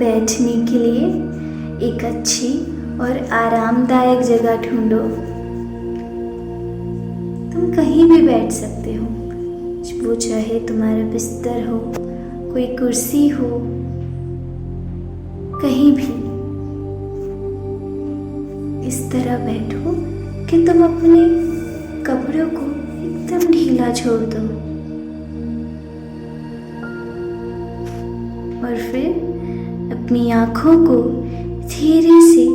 बैठने के लिए एक अच्छी और आरामदायक जगह ढूंढो। तुम कहीं भी बैठ सकते हो, वो चाहे तुम्हारा बिस्तर हो, कोई कुर्सी हो, कहीं भी। इस तरह बैठो कि तुम अपने कपड़ों को एकदम ढीला छोड़ दो और फिर अपनी आंखों को धीरे से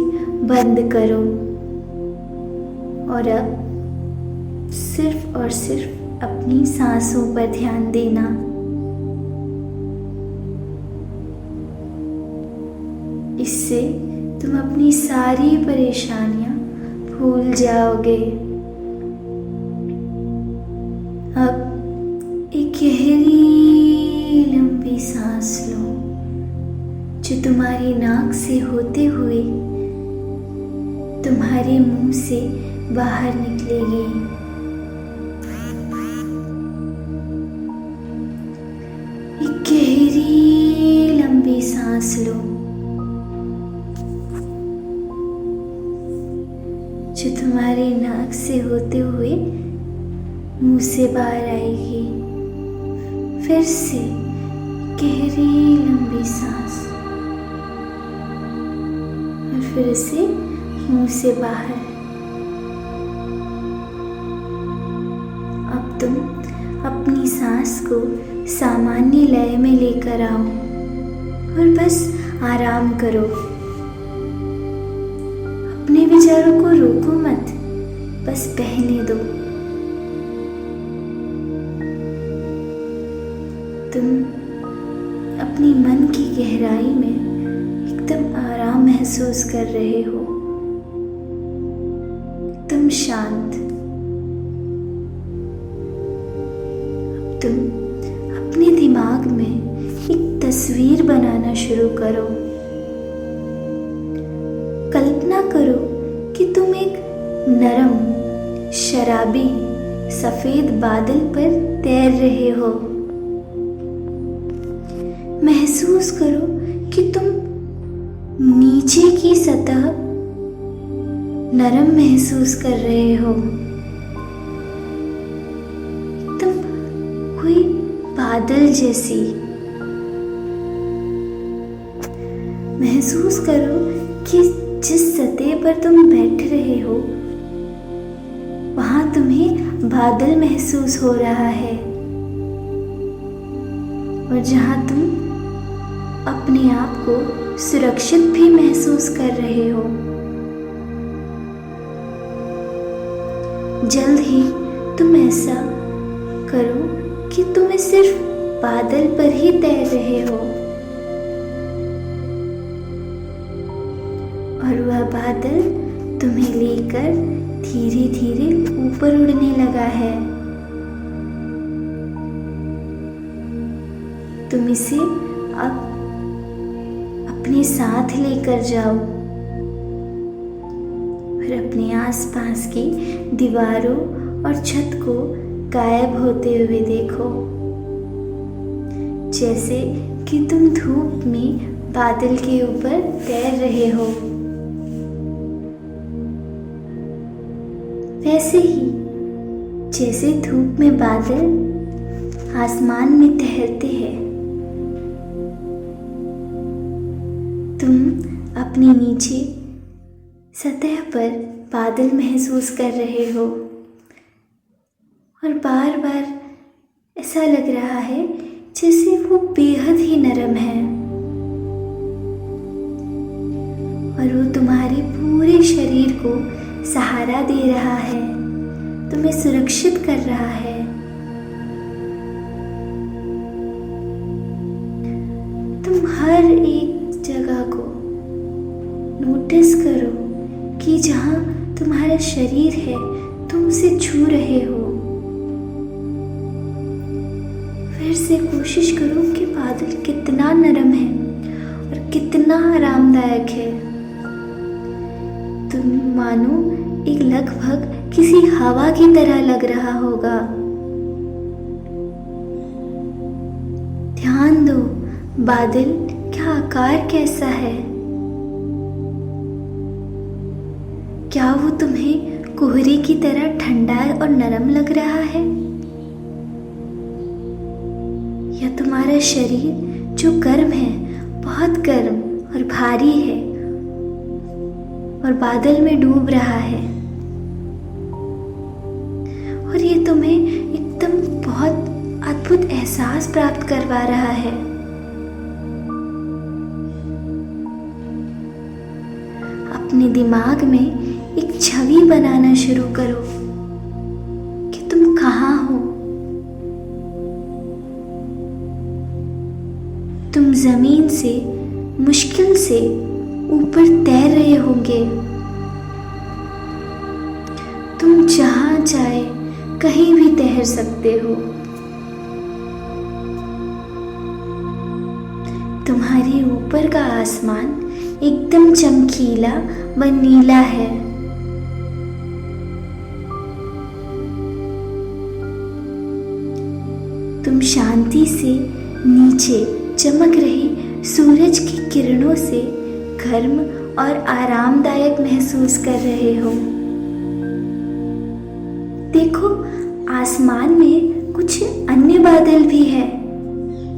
बंद करो और अब सिर्फ और सिर्फ अपनी सांसों पर ध्यान देना। इससे तुम अपनी सारी परेशानियां भूल जाओगे। अब एक गहरी लंबी सांस लो जो तुम्हारी नाक से होते हुए तुम्हारे मुंह से बाहर निकलेगी। एक गहरी लंबी सांस लो जो तुम्हारी नाक से होते हुए मुंह से बाहर आएगी। फिर से गहरी लंबी सांस और फिर से मुंह से बाहर। अब तुम अपनी सांस को सामान्य लय में लेकर आओ और बस आराम करो। अपने विचारों को रोको मत, बस बहने दो। तुम अपनी मन की गहराई में एकदम आराम महसूस कर रहे हो, एकदम शांत। अब तुम अपने दिमाग में एक तस्वीर बनाना शुरू करो। कल्पना करो कि तुम एक नरम, शराबी, सफेद बादल पर तैर रहे हो। महसूस करो कि तुम नीचे की सतह नरम महसूस कर रहे हो। तुम कोई बादल जैसी। महसूस करो कि जिस सतह पर तुम बैठ रहे हो वहां तुम्हें बादल महसूस हो रहा है और जहां तुम अपने आप को सुरक्षित भी महसूस कर रहे हो। जल्द ही तुम ऐसा करो कि तुम्हें सिर्फ बादल पर ही तैर रहे हो और वह बादल तुम्हें लेकर धीरे धीरे ऊपर उड़ने लगा है। तुम इसे अब अपने साथ लेकर जाओ और अपने आसपास की दीवारों और छत को गायब होते हुए देखो, जैसे कि तुम धूप में बादल के ऊपर तैर रहे हो। वैसे ही जैसे धूप में बादल आसमान में तैरते हैं, तुम अपने नीचे सतह पर बादल महसूस कर रहे हो और बार बार ऐसा लग रहा है जैसे वो बेहद ही नरम है और वो तुम्हारे पूरे शरीर को सहारा दे रहा है, तुम्हें सुरक्षित कर रहा है। तुम हर एक जगह को नोटिस करो कि जहां तुम्हारा शरीर है तुम उसे छू रहे हो। फिर से कोशिश करो कि बादल कितना नरम है और कितना आरामदायक है। तुम मानो एक लगभग किसी हवा की तरह लग रहा होगा। ध्यान दो बादल क्या आकार आकार कैसा है? क्या वो तुम्हें कोहरे की तरह ठंडा और नरम लग रहा है? या तुम्हारा शरीर जो गर्म है, बहुत गर्म और भारी है और बादल में डूब रहा है, और ये तुम्हें एकदम बहुत अद्भुत एहसास प्राप्त करवा रहा है। अपने दिमाग में एक छवि बनाना शुरू करो कि तुम कहाँ हो। तुम जमीन से मुश्किल से ऊपर तैर रहे होंगे। तुम जहां चाहे कहीं भी तैर सकते हो। तुम्हारे ऊपर का आसमान एकदम चमकीला व नीला है। तुम शांति से नीचे चमक रही सूरज की किरणों से गर्म और आरामदायक महसूस कर रहे हो। देखो, आसमान में कुछ अन्य बादल भी है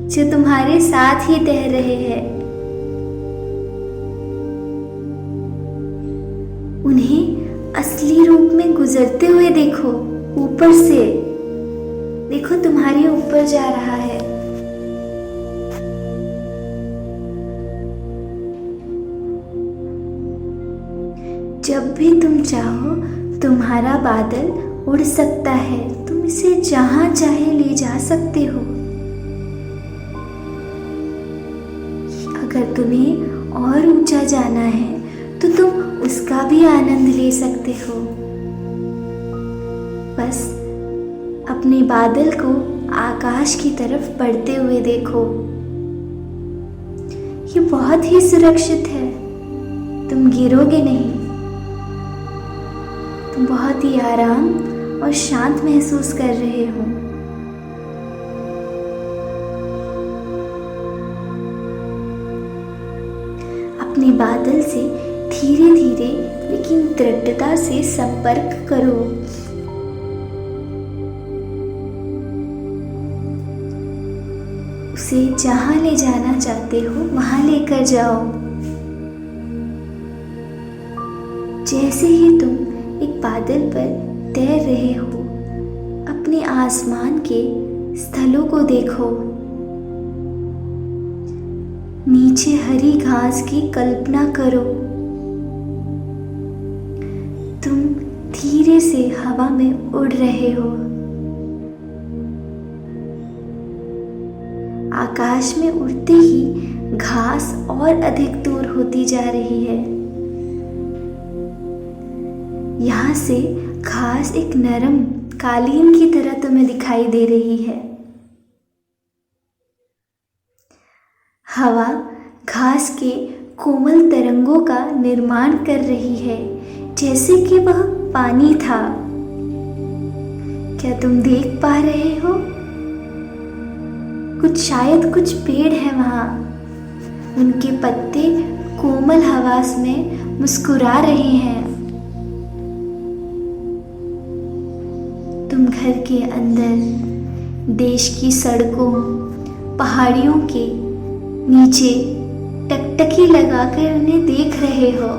जो तुम्हारे साथ ही तैर रहे हैं। उन्हें असली रूप में गुजरते हुए देखो। ऊपर से देखो, तुम्हारे ऊपर जा रहा है। जब भी तुम चाहो तुम्हारा बादल उड़ सकता है। तुम इसे जहां चाहे ले जा सकते हो। अगर तुम्हें और ऊंचा जाना है तो तुम उसका भी आनंद ले सकते हो। बस अपने बादल को आकाश की तरफ बढ़ते हुए देखो। ये बहुत ही सुरक्षित है। तुम गिरोगे नहीं। तुम बहुत ही आराम और शांत महसूस कर रहे हो। अपने बादल से धीरे धीरे लेकिन दृढ़ता से संपर्क करो। उसे जहां ले जाना चाहते हो वहां लेकर जाओ। जैसे ही तुम एक बादल पर तैर रहे हो, अपने आसमान के स्थलों को देखो। नीचे हरी घास की कल्पना करो। तुम धीरे से हवा में उड़ रहे हो। आकाश में उड़ते ही घास और अधिक दूर होती जा रही है। यहाँ से घास एक नरम कालीन की तरह तुम्हें दिखाई दे रही है। हवा घास के कोमल तरंगों का निर्माण कर रही है, जैसे कि वह पानी था। क्या तुम देख पा रहे हो? शायद कुछ पेड़ हैं वहाँ। उनके पत्ते कोमल हवा में मुस्कुरा रहे हैं। तुम घर के अंदर देश की सड़कों, पहाड़ियों के नीचे टकटकी लगाकर उन्हें देख रहे हो,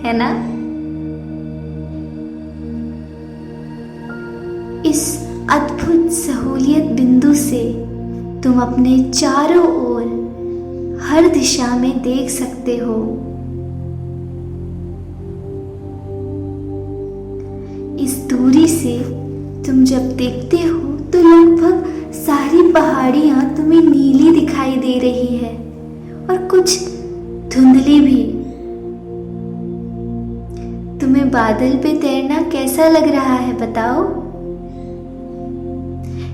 है ना? इस अद्भुत सहूलियत बिंदु से तुम अपने चारों ओर हर दिशा में देख सकते हो। इस दूरी से तुम जब देखते हो तो लगभग सारी पहाड़ियां तुम्हें नीली दिखाई दे रही है और कुछ धुंधली भी। तुम्हें बादल पे तैरना कैसा लग रहा है बताओ?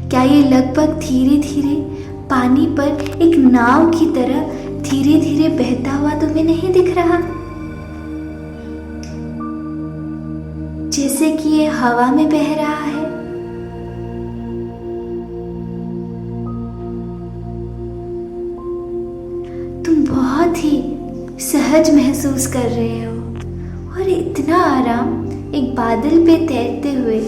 क्या ये लगभग धीरे धीरे पानी पर एक नाव की तरह धीरे धीरे बहता हुआ तुम्हें नहीं दिख रहा? जैसे कि ये हवा में बह रहा है। तुम बहुत सहज महसूस कर रहे हो। और इतना आराम एक बादल पे तैरते हुए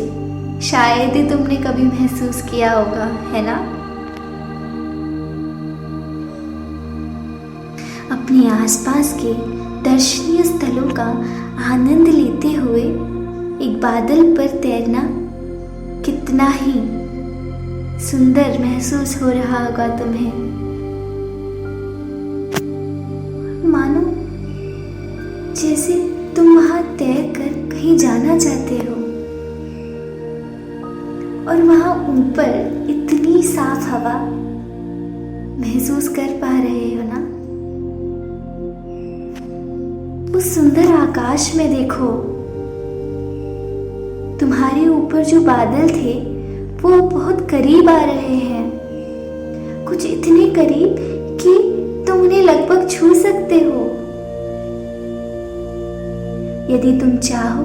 शायद ही तुमने कभी महसूस किया होगा, है ना? अपने आसपास के दर्शनीय स्थलों का आनंद लेते हुए एक बादल पर तैरना कितना ही सुंदर महसूस हो रहा होगा तुम्हें। मानो जैसे तुम वहां तैर कर कहीं जाना चाहते हो और वहां ऊपर इतनी साफ हवा महसूस कर पा रहे हो ना। उस सुंदर आकाश में देखो, तुम्हारे ऊपर जो बादल थे वो बहुत करीब आ रहे हैं, कुछ इतने करीब कि तुम उन्हें लगभग छू सकते हो। यदि तुम चाहो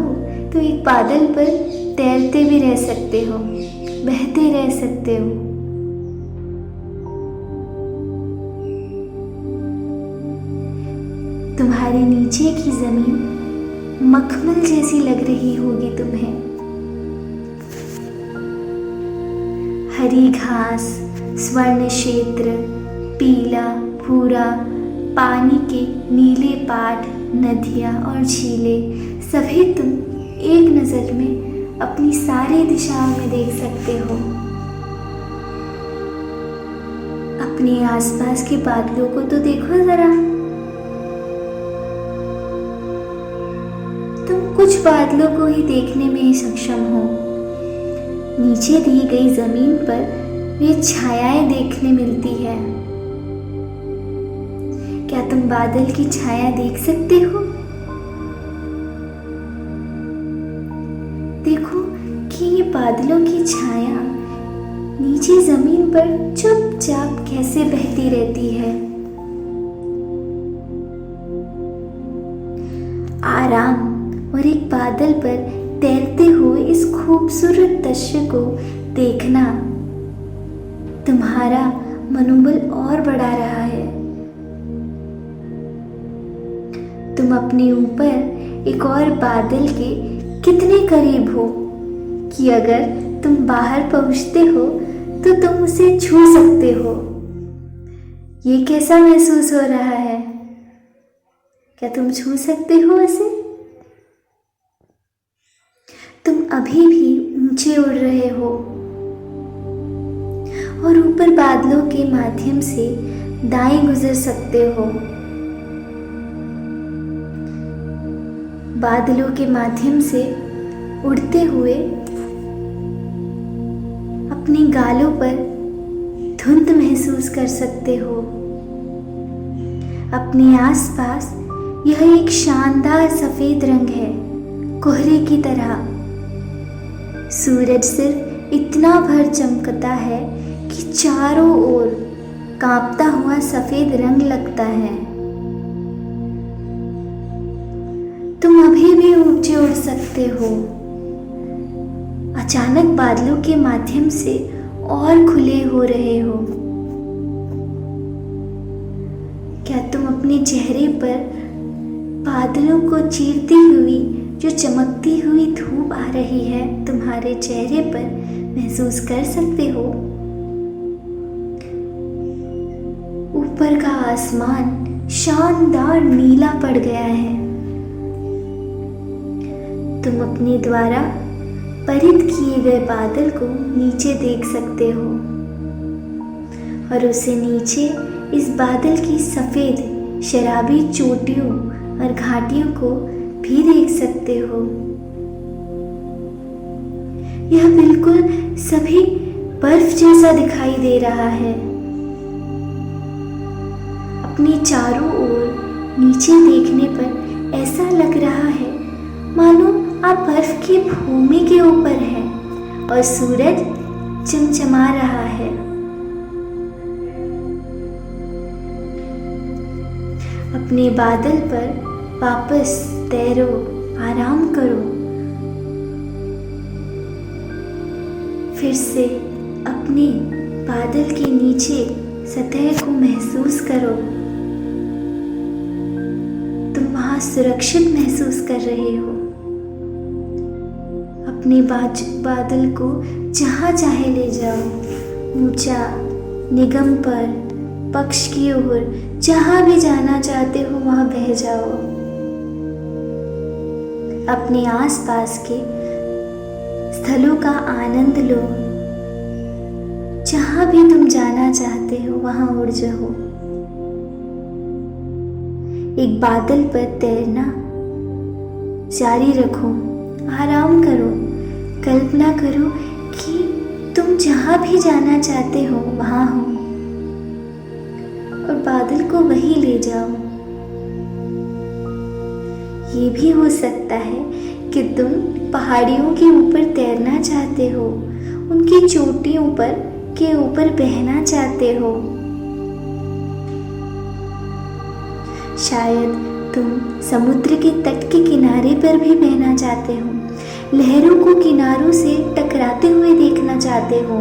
तो एक बादल पर तैरते भी रह सकते हो, बहते रह सकते हो। तुम्हारे नीचे की जमीन मखमल जैसी लग रही होगी तुम्हें। हरी घास, स्वर्ण क्षेत्र, पीला भूरा, पानी के नीले पाट, नदियाँ और झीलें सभी तुम एक नज़र में अपनी सारी दिशाओं में देख सकते हो। अपने आसपास के बादलों को तो देखो जरा। तुम कुछ बादलों को ही देखने में सक्षम हो। नीचे दी गई जमीन पर वे छायाएं देखने मिलती है। क्या तुम बादल की छाया देख सकते हो? देखो कि ये बादलों की छाया नीचे जमीन पर चुपचाप कैसे बहती रहती है। आराम और एक बादल पर तैरते हुए इस खूबसूरत दृश्य को देखना तुम्हारा मनोबल और बढ़ा रहा है। तुम अपने ऊपर एक और बादल के कितने करीब हो कि अगर तुम बाहर पहुंचते हो तो तुम उसे छू सकते हो। ये कैसा महसूस हो रहा है? क्या तुम छू सकते हो इसे? तुम अभी भी ऊंचे उड़ रहे हो और ऊपर बादलों के माध्यम से दाएं गुजर सकते हो। बादलों के माध्यम से उड़ते हुए अपने गालों पर धुंध महसूस कर सकते हो। अपने आसपास यह एक शानदार सफेद रंग है, कोहरे की तरह। सूरज सिर्फ इतना भर चमकता है कि चारों ओर कांपता हुआ सफेद रंग लगता है। तुम अभी भी ऊंचे उड़ सकते हो। अचानक बादलों के माध्यम से और खुले हो रहे हो। क्या तुम अपने चेहरे पर बादलों को चीरती हुई जो चमकती हुई धूप आ रही है तुम्हारे चेहरे पर महसूस कर सकते हो? ऊपर का आसमान शानदार नीला पड़ गया है। तुम अपने द्वारा परित किए गए बादल को नीचे देख सकते हो और उससे नीचे इस बादल की सफेद शराबी चोटियों और घाटियों को भी देख सकते हो। यह बिल्कुल सभी बर्फ जैसा दिखाई दे रहा है। अपने चारों ओर नीचे देखने पर ऐसा लग रहा है मानो आप बर्फ की भूमि के ऊपर हैं और सूरज चमचमा रहा है। अपने बादल पर वापस तैरो, आराम करो। फिर से अपने बादल के नीचे सतह को महसूस करो। सुरक्षित महसूस कर रहे हो। अपने बादल को जहाँ चाहे ले जाओ, ऊंचा, निगम पर, पक्ष की ओर, जहाँ भी जाना चाहते हो वहाँ बह जाओ। अपने आसपास के स्थलों का आनंद लो। जहाँ भी तुम जाना चाहते हो वहाँ उड़ जाओ। एक बादल पर तैरना जारी रखो, आराम करो। कल्पना करो कि तुम जहाँ भी जाना चाहते हो वहाँ हो और बादल को वहीं ले जाओ। ये भी हो सकता है कि तुम पहाड़ियों के ऊपर तैरना चाहते हो, उनकी चोटियों के ऊपर बहना चाहते हो। शायद तुम समुद्र के तट के किनारे पर भी बहना चाहते हो, लहरों को किनारों से टकराते हुए देखना चाहते हो।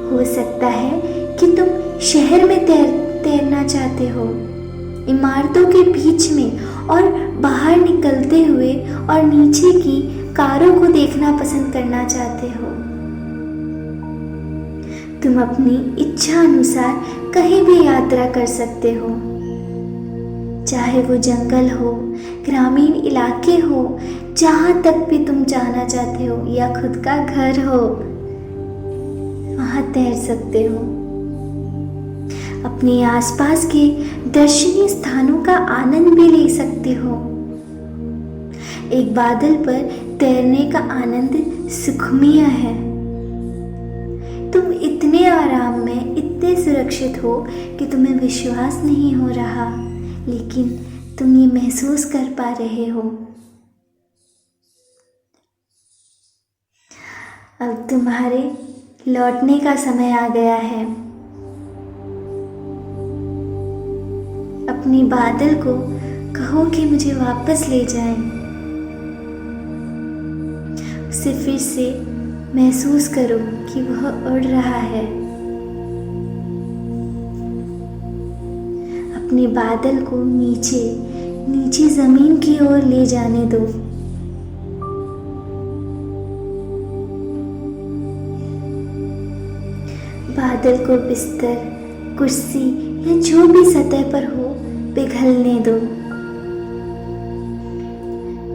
हो सकता है कि तुम शहर में तैरना चाहते हो, इमारतों के बीच में और बाहर निकलते हुए, और नीचे की कारों को देखना पसंद करना चाहते हो। तुम अपनी इच्छा अनुसार कहीं भी यात्रा कर सकते हो, चाहे वो जंगल हो, ग्रामीण इलाके हो, जहाँ तक भी तुम जाना चाहते हो, या खुद का घर हो, वहाँ तैर सकते हो। अपने आसपास के दर्शनीय स्थानों का आनंद भी ले सकते हो। एक बादल पर तैरने का आनंद सुखमय है। तुम इतने आराम में, इतने सुरक्षित हो कि तुम्हें विश्वास नहीं हो रहा, लेकिन तुम ये महसूस कर पा रहे हो। अब तुम्हारे लौटने का समय आ गया है। अपनी बादल को कहो कि मुझे वापस ले जाएं। उसे फिर से महसूस करो कि वह उड़ रहा है। अपने बादल को नीचे नीचे जमीन की ओर ले जाने दो। बादल को बिस्तर, कुर्सी या जो भी सतह पर हो पिघलने दो।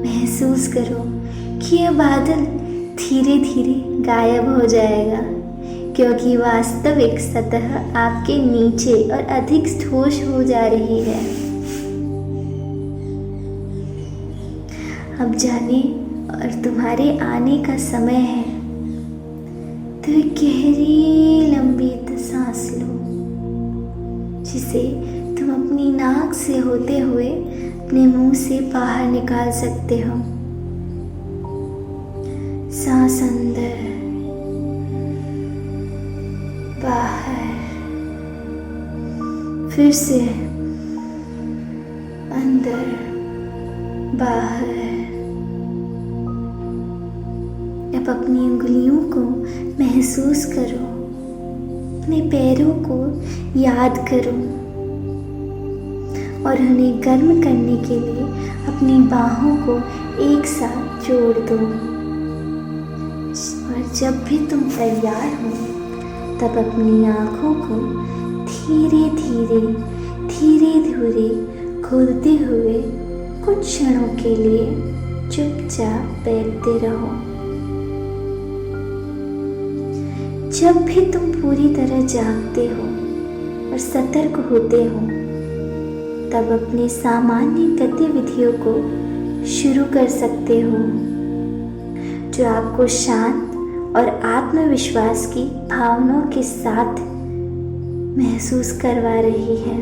महसूस करो कि यह बादल धीरे धीरे गायब हो जाएगा, क्योंकि वास्तविक सतह आपके नीचे और अधिक ठोस हो जा रही है। अब जाने और तुम्हारे आने का समय है, तो एक गहरी लंबी सांस लो, जिसे तुम अपनी नाक से होते हुए अपने मुंह से बाहर निकाल सकते हो। सांस अंदर, बाहर, फिर से अंदर, बाहर। अब अपनी उंगलियों को महसूस करो, अपने पैरों को याद करो और उन्हें गर्म करने के लिए अपनी बाहों को एक साथ जोड़ दो। और जब भी तुम तैयार हो, तब अपनी आँखों को धीरे धीरे धीरे धीरे खोलते हुए कुछ क्षणों के लिए चुपचाप बैठते रहो। जब भी तुम पूरी तरह जागते हो और सतर्क होते हो, तब अपनी सामान्य गतिविधियों को शुरू कर सकते हो, जो आपको शांत और आत्मविश्वास की भावनाओं के साथ महसूस करवा रही है।